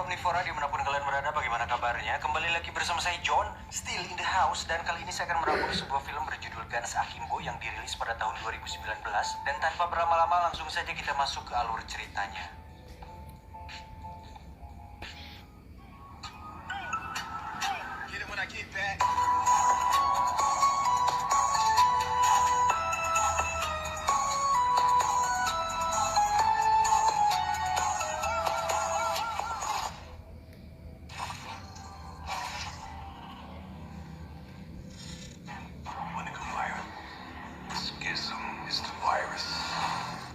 Omnivora dimanapun kalian berada, bagaimana kabarnya? Kembali lagi bersama saya John, still in the house. Dan kali ini saya akan merangkum sebuah film berjudul Guns Akimbo yang dirilis pada tahun 2019. Dan tanpa berlama-lama langsung saja kita masuk ke alur ceritanya. Get it when I get back.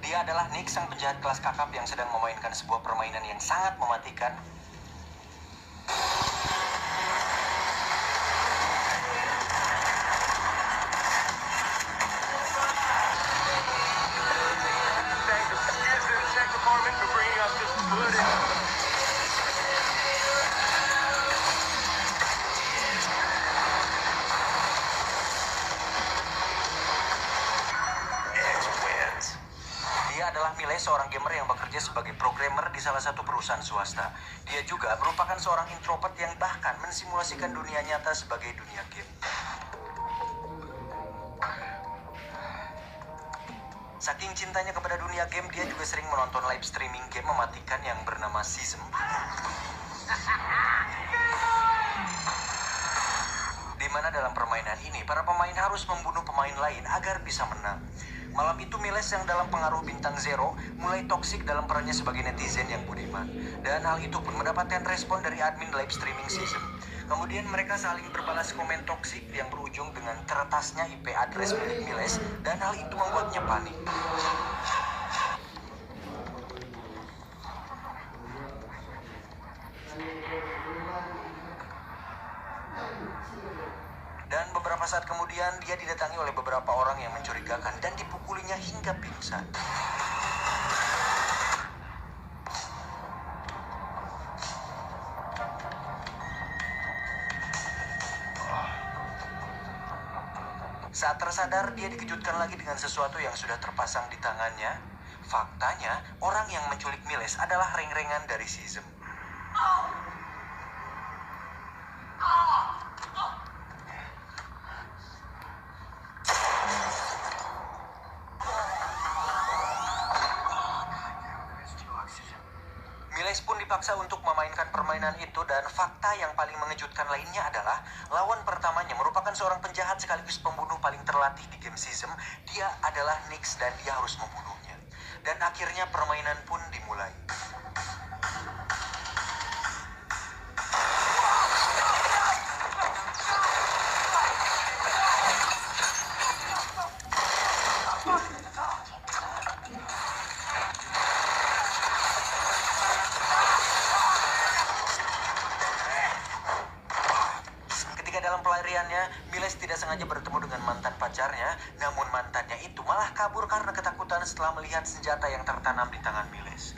Dia adalah Nick, sang penjahat kelas kakap yang sedang memainkan sebuah permainan yang sangat mematikan. Dia adalah Miles, seorang gamer yang bekerja sebagai programmer di salah satu perusahaan swasta. Dia juga merupakan seorang introvert yang bahkan mensimulasikan dunia nyata sebagai dunia game. Saking cintanya kepada dunia game, dia juga sering menonton live streaming game mematikan yang bernama Season. Di mana dalam permainan ini, para pemain harus membunuh pemain lain agar bisa menang. Malam itu Miles yang dalam pengaruh bintang Zero mulai toksik dalam perannya sebagai netizen yang budiman. Dan hal itu pun mendapatkan respon dari admin live streaming Season. Kemudian mereka saling berbalas komen toksik yang berujung dengan teretasnya IP address milik Miles, dan hal itu membuatnya panik. Dan beberapa saat kemudian dia didatangi oleh beberapa orang yang mencurigakan dan dipukulinya hingga pingsan. Saat tersadar, dia dikejutkan lagi dengan sesuatu yang sudah terpasang di tangannya. Faktanya, orang yang menculik Miles adalah reng-rengan dari Season. Miles pun dipaksa untuk memainkan permainan itu, dan fakta yang paling mengejutkan lainnya adalah lawan pertamanya merupakan seorang penjahat sekaligus pembunuh paling terlatih di game Season. Dia adalah Nick dan dia harus membunuhnya. Dan akhirnya permainan pun dimulai. Dalam pelariannya, Miles tidak sengaja bertemu dengan mantan pacarnya, namun mantannya itu malah kabur karena ketakutan setelah melihat senjata yang tertanam di tangan Miles.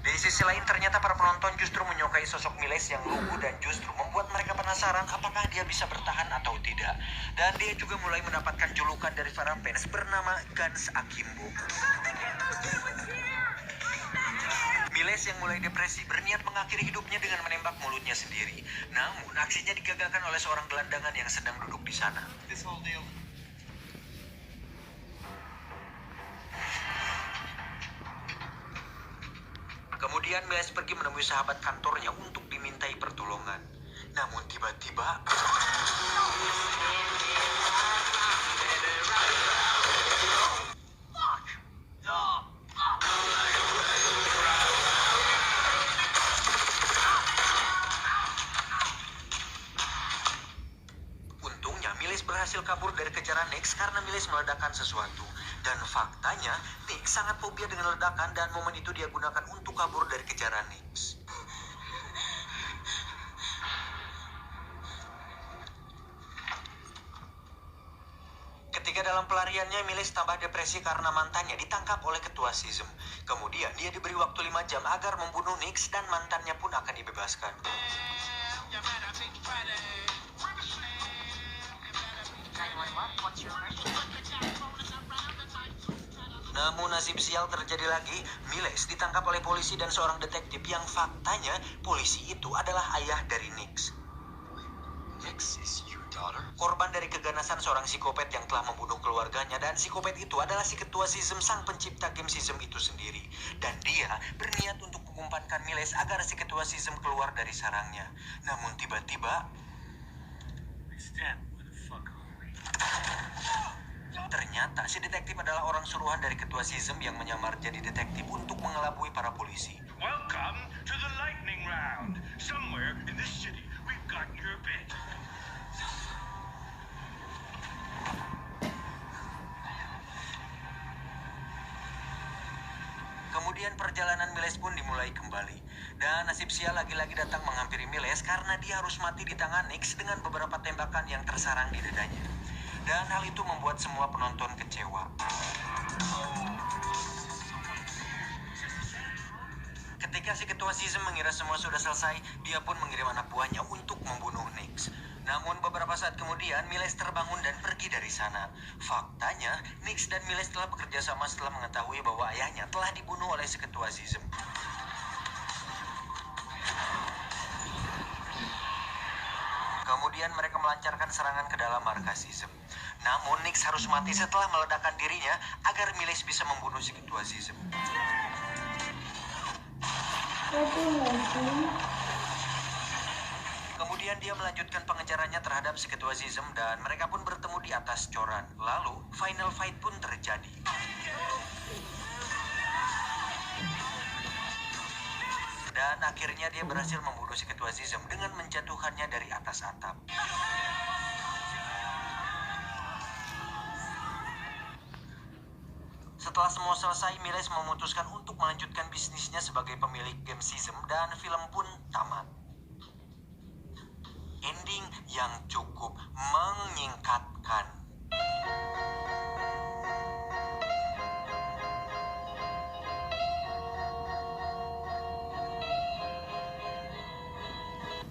Di sisi lain, ternyata para penonton justru menyukai sosok Miles yang lugu dan justru membuat mereka penasaran apakah dia bisa bertahan atau tidak. Dan dia juga mulai mendapatkan julukan dari para fans bernama Guns Akimbo. Miles yang mulai depresi berniat mengakhiri hidupnya dengan menembak mulutnya sendiri. Namun aksinya digagalkan oleh seorang gelandangan yang sedang duduk di sana. Kemudian Miles pergi menemui sahabat kantornya untuk dimintai pertolongan. Namun tiba-tiba Miles berhasil kabur dari kejaran Nick karena Miles meledakkan sesuatu. Dan faktanya, Nick sangat fobia dengan ledakan dan momen itu dia gunakan untuk kabur dari kejaran Nick. Ketika dalam pelariannya, Miles tambah depresi karena mantannya ditangkap oleh ketua Season. Kemudian dia diberi waktu 5 jam agar membunuh Nick dan mantannya pun akan dibebaskan. What's your question? Namun nasib sial terjadi lagi. Miles ditangkap oleh polisi dan seorang detektif yang faktanya polisi itu adalah ayah dari Nix. Nix is your daughter? Korban dari keganasan seorang psikopat yang telah membunuh keluarganya, dan psikopat itu adalah si ketua SISM, sang pencipta game SISM itu sendiri. Dan dia berniat untuk mengumpankan Miles agar si ketua SISM keluar dari sarangnya. Namun tiba-tiba ternyata si detektif adalah orang suruhan dari ketua SISM yang menyamar jadi detektif untuk mengelabui para polisi. Welcome to the lightning round. Somewhere in this city, we've got your bit. Kemudian perjalanan Miles pun dimulai kembali. Dan nasib sial lagi-lagi datang menghampiri Miles karena dia harus mati di tangan Nix dengan beberapa tembakan yang tersarang di dadanya. Dan hal itu membuat semua penonton kecewa. Ketika si ketua SISM mengira semua sudah selesai, dia pun mengirim anak buahnya untuk membunuh Nix. Namun beberapa saat kemudian, Miles terbangun dan pergi dari sana. Faktanya, Nix dan Miles telah bekerja sama setelah mengetahui bahwa ayahnya telah dibunuh oleh si ketua SISM. Kemudian mereka melancarkan serangan ke dalam markas SISM. Namun Nix harus mati setelah meledakkan dirinya agar Miles bisa membunuh si ketua SISM. Kemudian dia melanjutkan pengejarannya terhadap si ketua SISM dan mereka pun bertemu di atas coran. Lalu final fight pun terjadi. Dan akhirnya dia berhasil membunuh si ketua SISM dengan menjatuhkannya dari atas atap. Setelah semua selesai, Miles memutuskan untuk melanjutkan bisnisnya sebagai pemilik game SISM dan film pun tamat. Ending yang cukup menyingkatkan.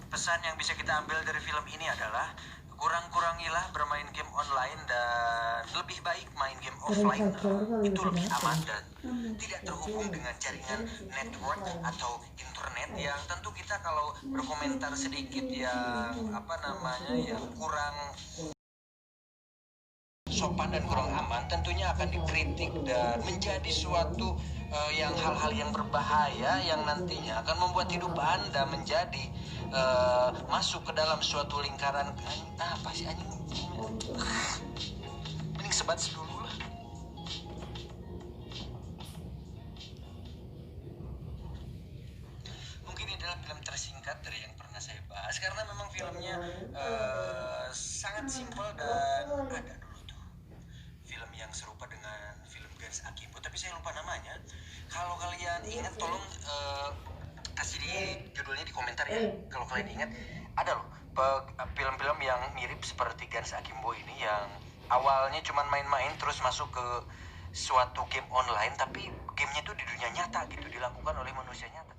Pesan yang bisa kita ambil dari film ini adalah kurang-kurangilah bermain game online dan lebih baik main game offline. Itu lebih aman dan tidak terhubung dengan jaringan network atau internet yang tentu kita kalau berkomentar sedikit yang yang kurang sopan dan kurang aman tentunya akan dikritik dan menjadi suatu hal-hal yang berbahaya yang nantinya akan membuat hidup Anda menjadi masuk ke dalam suatu lingkaran apa sih anjing, mending sebat dulu lah. Mungkin ini adalah film tersingkat dari yang pernah saya bahas karena memang filmnya sangat simpel dan ada dulu tuh film yang serupa dengan film Guns Akimbo tapi saya lupa namanya. Kalau kalian ingat tolong kasih di judulnya di komentar ya. Kalau kalian ingat ada loh film-film yang mirip seperti Guns Akimbo ini yang awalnya cuma main-main terus masuk ke suatu game online tapi gamenya tuh di dunia nyata gitu, dilakukan oleh manusia nyata.